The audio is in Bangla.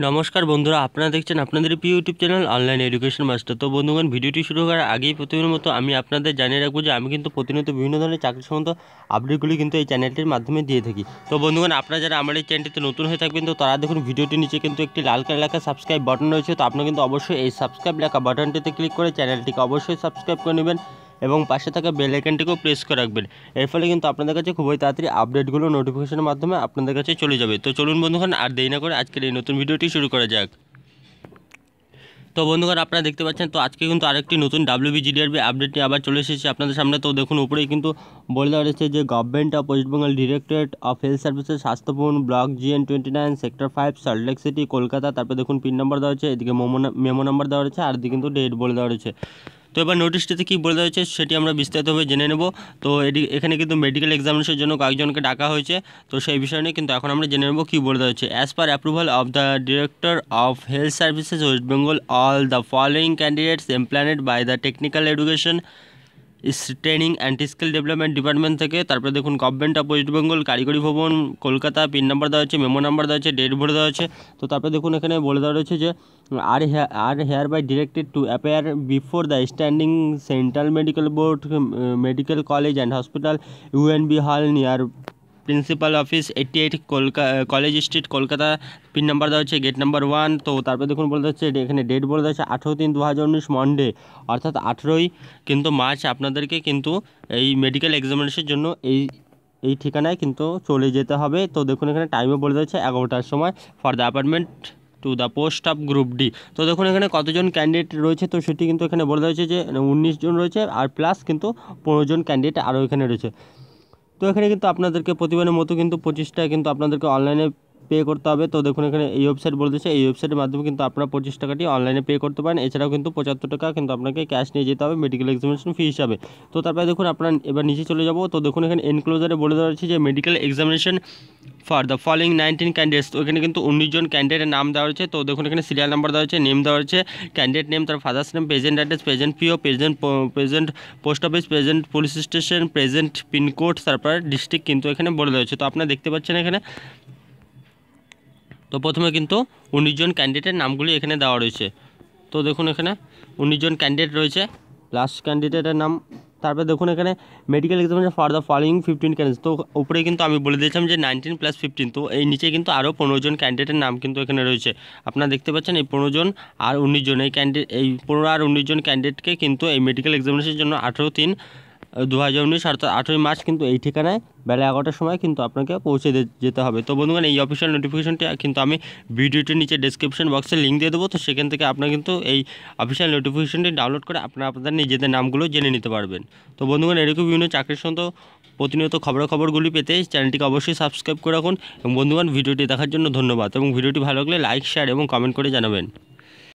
নমস্কার বন্ধুরা, আপনারা দেখছেন আপনাদের প্রিয় YouTube channel online education master. তো বন্ধুগণ, ভিডিওটি শুরু করার আগেই প্রতিদিনের মতো আমি আপনাদের জানিয়ে রাখবো যে আমি কিন্তু প্রতিনিয়ত বিভিন্ন ধরনের চাকরি সম্বন্ধ আপডেটগুলি কিন্তু এই চ্যানেলটির মাধ্যমে দিয়ে থাকি। তো বন্ধুগণ, আপনারা যারা আমার এই চ্যানেলটিতে নতুন হয়ে থাকবেন তো তারা দেখুন ভিডিওটির নিচে কিন্তু একটি লাল কালার লেখা সাবস্ক্রাইব বাটন রয়েছে। তো আপনারা কিন্তু অবশ্যই এই সাবস্ক্রাইব লেখা বাটনটিতে ক্লিক করে চ্যানেলটিকে অবশ্যই সাবস্ক্রাইব করে নেবেন এবং পাশে থাকা বেল আইকনটিকেও প্রেস করে রাখবেন। এর ফলে কিন্তু আপনাদের কাছে খুবই তাড়াতাড়ি আপডেটগুলো নোটিফিকেশনের মাধ্যমে আপনাদের কাছে চলে যাবে। তো চলুন বন্ধুগণ, আর দেরি না করে আজকের এই নতুন ভিডিওটি শুরু করা যাক। তো বন্ধুগণ, আপনারা দেখতে পাচ্ছেন তো আজকে কিন্তু আরেকটি নতুন WBGDRB আপডেট নিয়ে আবার চলে এসেছে আপনাদের সামনে। তো দেখুন উপরেই কিন্তু বলে দেওয়া রয়েছে যে government of West Bengal directorate of health services, স্বাস্থ্যভবন, block GN29, sector 5, Salt Lake city, Kolkata. তারপরে দেখুন পিন নাম্বার দেওয়া হচ্ছে, এদিকে মেমো নাম্বার দেওয়া রয়েছে, আর এদিকে কিন্তু ডেট বলে দেওয়া রয়েছে। তো এবার নোটিশটিতে কী বলে দেওয়া হয়েছে সেটি আমরা বিস্তারিতভাবে জেনে নেব। তো এখানে কিন্তু মেডিকেল এক্সামিনেশনের জন্য কয়েকজনকে ডাকা হয়েছে। তো সেই বিষয় নিয়ে কিন্তু এখন আমরা জেনে নেব কী বলে দেওয়া হচ্ছে। As per approval of the director of health services west Bengal, all the following candidates employed by the technical education training and skill development department থেকে। তারপরে দেখুন গভর্নমেন্ট অফ ওয়েস্ট বেঙ্গল, কারিগরি ভবন, কলকাতা। পিন নাম্বার দেওয়া হচ্ছে, মেমো নাম্বার দেওয়া হচ্ছে, ডেট ভরে দেওয়া হচ্ছে। তো তারপরে দেখুন এখানে বলে দেওয়া রয়েছে যে are hereby directed to appear before the standing central medical board, medical college and hospital, UNB hall near principal office, 88 college street, Kolkata. Pin number দেওয়া হচ্ছে, গেট নাম্বার 1। তো তারপরে দেখুন বলে হচ্ছে এখানে ডেট বলে দেওয়া হচ্ছে 18/3/2019 মন্ডে, অর্থাৎ 18ই কিন্তু মার্চ আপনাদেরকে কিন্তু এই মেডিকেল এক্সামিনেশনের জন্য এই ঠিকানায় কিন্তু চলে যেতে হবে। তো দেখুন এখানে টাইমে বলে দেওয়া হচ্ছে 11টার সময় for the appointment to the post of group D. তো দেখুন এখানে কতজন ক্যান্ডিডেট রয়েছে তো সেটি কিন্তু এখানে বলে দেওয়া হয়েছে যে 19 জন রয়েছে, আর প্লাস কিন্তু 15 জন ক্যান্ডিডেট আরও এখানে রয়েছে। তো এখানে কিন্তু আপনাদেরকে প্রতিবারের মতো কিন্তু 25 টাকা কিন্তু আপনাদেরকে অনলাইনে পে করতে হবে। তো দেখুন এখানে এই ওয়েবসাইট বলে দিচ্ছে, এই ওয়েবসাইটের মাধ্যমে কিন্তু আপনারা 25 টাকাটি অনলাইনে পে করতে পারেন। এছাড়াও কিন্তু 75 টাকা কিন্তু আপনাকে ক্যাশ নিয়ে যেতে হবে মেডিকেল এক্সামিনেশন ফি হিসাবে। তো তারপরে দেখুন আপনারা এবার নিচে চলে যাব। তো দেখুন এখানে এনক্লোজারে বলে দেওয়া হচ্ছে যে medical examination for the following 19 candidates. তো এখানে কিন্তু 19 জন ক্যান্ডিডেটের নাম দেওয়া হচ্ছে। তো দেখুন এখানে সিরিয়াল নাম্বার দেওয়া হচ্ছে, নেম দেওয়া হচ্ছে, ক্যান্ডিডেট নেম, তার father's name, present address, present PO, present post office, present police station, present pincode, তারপর ডিস্ট্রিক্ট কিন্তু এখানে বলে দেওয়া হচ্ছে। তো আপনারা দেখতে পাচ্ছেন এখানে তো প্রথমে কিন্তু 19 জন ক্যান্ডিডেটের নামগুলি এখানে দেওয়া রয়েছে। তো দেখুন এখানে 19 জন ক্যান্ডিডেট রয়েছে, প্লাস ক্যান্ডিডেটের নাম। তারপরে দেখুন এখানে medical examination for the following 15 candidates. তো উপরে কিন্তু আমি বলে দিয়েছিলাম যে 19 + 15। তো এই নিচে কিন্তু আরও 15 জন ক্যান্ডিডেটের নাম কিন্তু এখানে রয়েছে। আপনারা দেখতে পাচ্ছেন এই 15 জন আর 19 জন এই 15 আর 19 জন ক্যান্ডিডেটকে কিন্তু এই মেডিকেল এক্সামিনেশনের জন্য 18/3/2019 অর্থাৎ 18ই মার্চ কিন্তু এই ঠিকানায় বেলা 11টার সময় কিন্তু আপনাকে পৌঁছে যেতে হবে। তো বন্ধুগণ, এই অফিসিয়াল নোটিফিকেশনটি কিন্তু আমি ভিডিওটির নিচে ডেসক্রিপশন বক্সে লিঙ্ক দিয়ে দেবো। তো সেখান থেকে আপনারা কিন্তু এই অফিসিয়াল নোটিফিকেশনটি ডাউনলোড করে আপনারা আপনাদের নিজেদের নামগুলো জেনে নিতে পারবেন। তো বন্ধুগণ, এরকম বিভিন্ন চাকরির সঙ্গে প্রতিনিয়ত খবরাখবরগুলি পেতে চ্যানেলটিকে অবশ্যই সাবস্ক্রাইব করে রাখুন। এবং বন্ধুগণ, ভিডিওটি দেখার জন্য ধন্যবাদ এবং ভিডিওটি ভালো লাগলে লাইক, শেয়ার এবং কমেন্ট করে জানাবেন।